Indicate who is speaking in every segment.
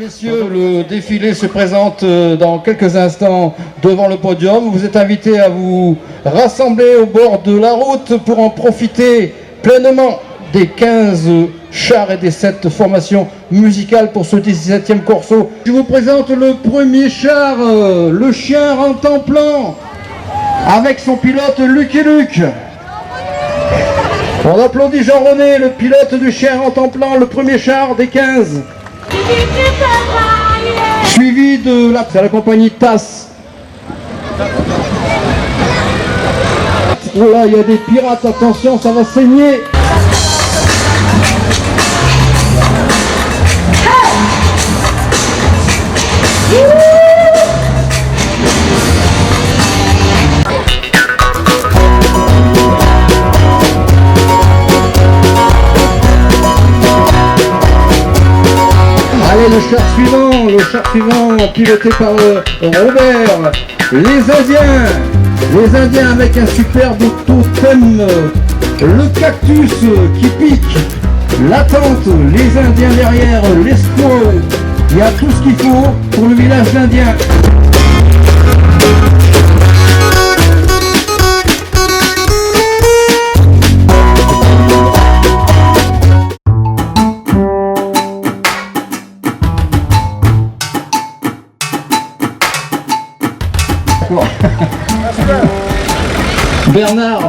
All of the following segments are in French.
Speaker 1: Messieurs, le défilé se présente dans quelques instants devant le podium. Vous êtes invités à vous rassembler au bord de la route pour en profiter pleinement des 15 chars et des 7 formations musicales pour ce 17e corso. Je vous présente le premier char, le chien en temps plan, avec son pilote Lucky Luke. On applaudit Jean-René, le pilote du chien en temps plan, le premier char des 15. Suivi de la compagnie TAS. Oh là, il y a des pirates, attention, ça va saigner. Allez, le char suivant, piloté par Robert. Les Indiens avec un superbe totem, le cactus qui pique, la tente, les Indiens derrière, les squaws. Il y a tout ce qu'il faut pour le village d'Indiens.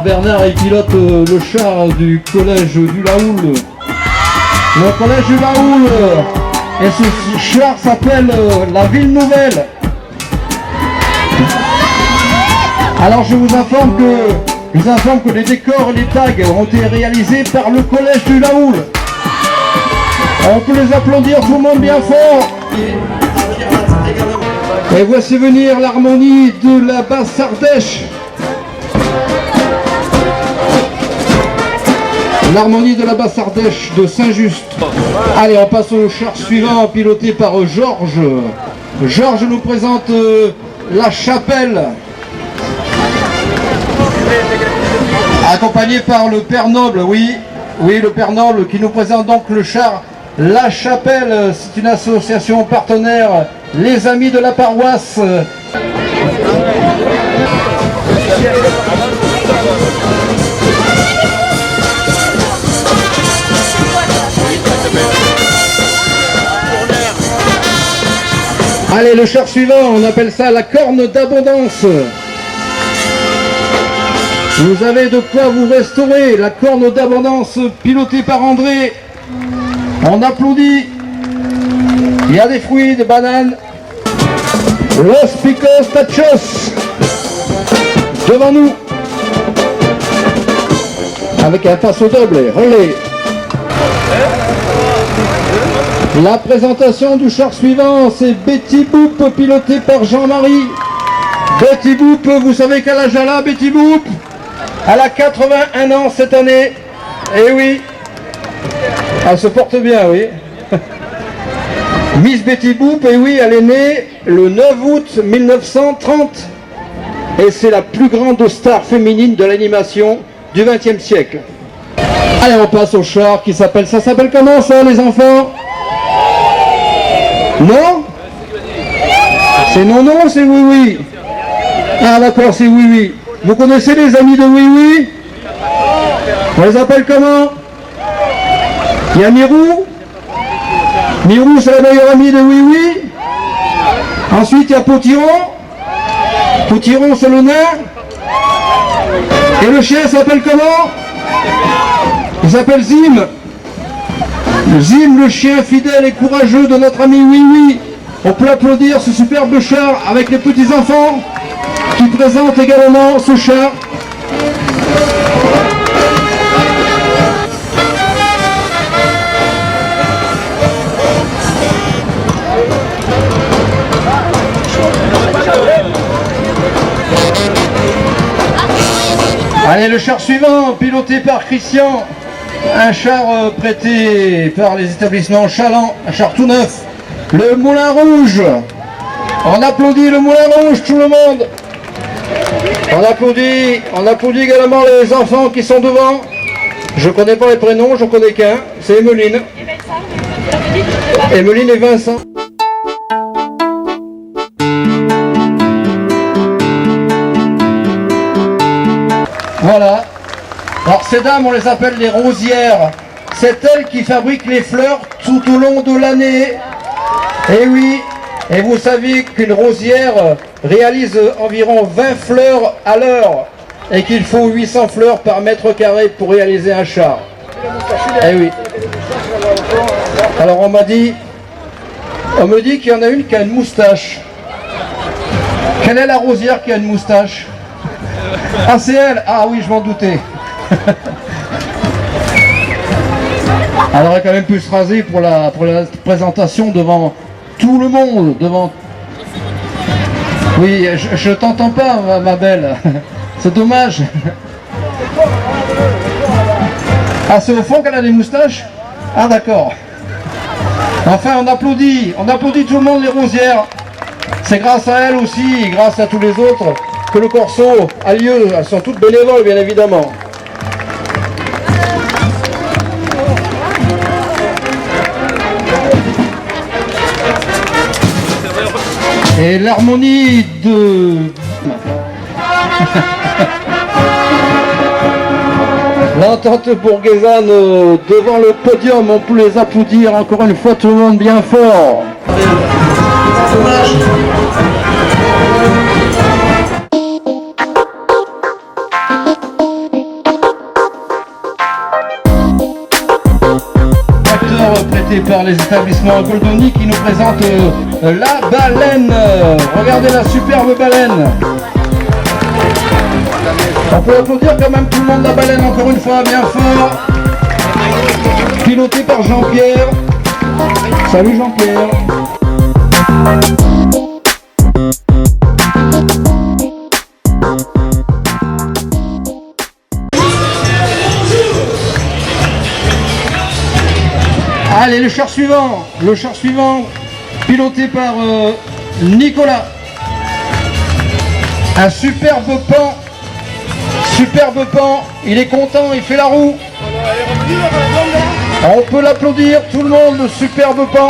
Speaker 1: Bernard, il pilote le char du collège du Laoul. Le collège du Laoul. Et ce char s'appelle la Ville Nouvelle. Alors je vous informe que les décors et les tags ont été réalisés par le collège du Laoul. On peut les applaudir tout le monde bien fort. Et voici venir l'harmonie de la basse Ardèche. L'harmonie de la basse Ardèche de Saint-Just. Allez, on passe au char suivant, piloté par Georges. Georges nous présente la chapelle. Accompagné par le Père Noble, oui, le Père Noble qui nous présente donc le char La Chapelle. C'est une association partenaire, les amis de la paroisse. Allez, le char suivant, on appelle ça la corne d'abondance. Vous avez de quoi vous restaurer, la corne d'abondance pilotée par André. On applaudit. Il y a des fruits, des bananes. Los Picos Tachos. Devant nous. Avec un passo double, relais. La présentation du char suivant, c'est Betty Boop, piloté par Jean-Marie. Betty Boop, vous savez quel âge elle a, Betty Boop? Elle a 81 ans cette année. Eh oui, elle se porte bien, oui. Miss Betty Boop, et oui, elle est née le 9 août 1930. Et c'est la plus grande star féminine de l'animation du XXe siècle. Allez, on passe au char qui s'appelle... Ça s'appelle comment ça, les enfants? Non? C'est non, c'est oui, oui. Ah d'accord, c'est oui, oui. Vous connaissez les amis de oui, oui? On les appelle comment? Il y a Mirou. Mirou, c'est la meilleure amie de oui, oui. Ensuite, il y a Potiron. Potiron, c'est le nain. Et le chien s'appelle comment? Il s'appelle Zim. Zim, le chien fidèle et courageux de notre ami Oui Oui. On peut applaudir ce superbe char avec les petits-enfants qui présentent également ce char. Allez, le char suivant, piloté par Christian. Un char prêté par les établissements Chaland, un char tout neuf. Le Moulin Rouge. On applaudit le Moulin Rouge, tout le monde. On applaudit également les enfants qui sont devant. Je ne connais pas les prénoms, je connais qu'un, c'est Emeline. Emeline et Vincent. Voilà. Alors ces dames, on les appelle les rosières. C'est elles qui fabriquent les fleurs tout au long de l'année. Et oui, et vous savez qu'une rosière réalise environ 20 fleurs à l'heure et qu'il faut 800 fleurs par mètre carré pour réaliser un char. Eh oui. Alors on me dit qu'il y en a une qui a une moustache. Quelle est la rosière qui a une moustache? Ah, c'est elle. Ah oui, je m'en doutais. Elle aurait quand même pu se raser pour la présentation devant tout le monde. Oui, je t'entends pas, ma belle. C'est dommage. Ah, c'est au fond qu'elle a des moustaches? Ah, d'accord. Enfin, on applaudit tout le monde, les rosières. C'est grâce à elles aussi, et grâce à tous les autres, que le corso a lieu. Elles sont toutes bénévoles, bien évidemment. Et l'harmonie de... l'entente bourguésane devant le podium, on peut les applaudir encore une fois tout le monde bien fort. Acteur prêté par les établissements Goldoni qui nous présente la baleine. Regardez la superbe baleine. On peut applaudir quand même tout le monde, la baleine, encore une fois, bien fort. Piloté par Jean-Pierre. Salut Jean-Pierre. Allez, le char suivant, piloté par Nicolas. Un superbe pan, il est content, il fait la roue. On peut l'applaudir, tout le monde, le superbe pan.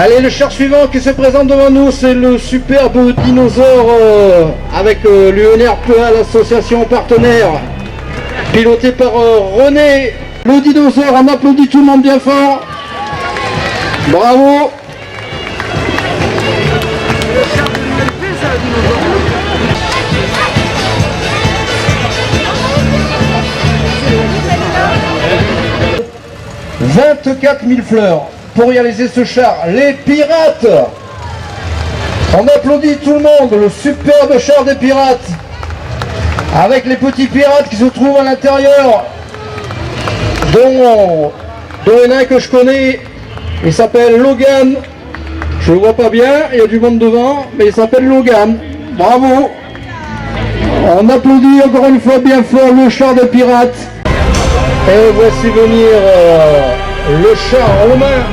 Speaker 1: Allez, le char suivant qui se présente devant nous, c'est le superbe dinosaure avec l'UNRPA, l'association partenaire, piloté par René. Le dinosaure, on applaudit tout le monde bien fort. Bravo. « 24 000 fleurs pour réaliser ce char, les pirates. On applaudit tout le monde, le superbe char des pirates, avec les petits pirates qui se trouvent à l'intérieur, dont il y en a un que je connais, il s'appelle Logan. Je le vois pas bien, il y a du monde devant, mais il s'appelle Logan. Bravo. On applaudit encore une fois bien fort le char des pirates. Et voici venir le char romain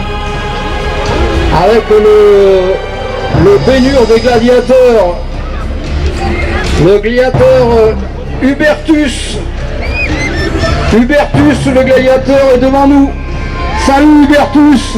Speaker 1: avec le bénur des gladiateurs, le gladiateur Hubertus. Hubertus, le gladiateur, est devant nous. Salut Hubertus.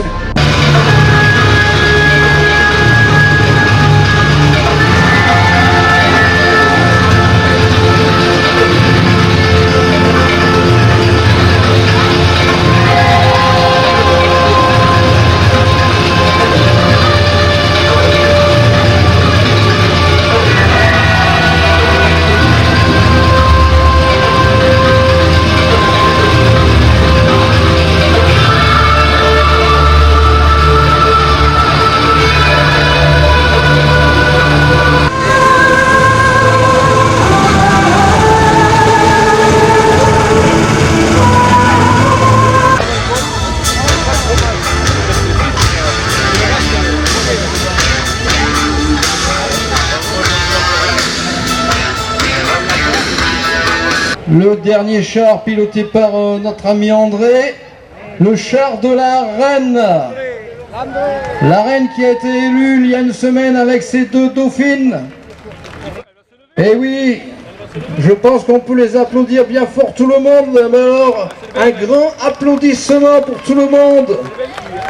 Speaker 1: Le dernier char piloté par notre ami André, le char de la reine. La reine qui a été élue il y a une semaine avec ses 2 dauphines. Et oui, je pense qu'on peut les applaudir bien fort tout le monde. Mais alors, un grand applaudissement pour tout le monde.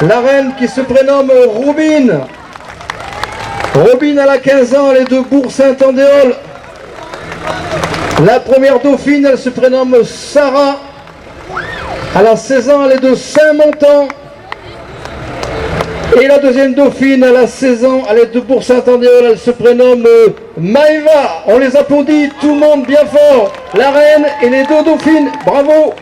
Speaker 1: La reine qui se prénomme Robin. Robin, elle a 15 ans, elle est de Bourg-Saint-Andéol. La première dauphine, elle se prénomme Sarah. Elle a 16 ans, elle est de Saint-Montant. Et la deuxième dauphine, elle a 16 ans, elle est de Bourg-Saint-Andéol, elle se prénomme Maëva. On les applaudit, tout le monde bien fort. La reine et les 2 dauphines, bravo!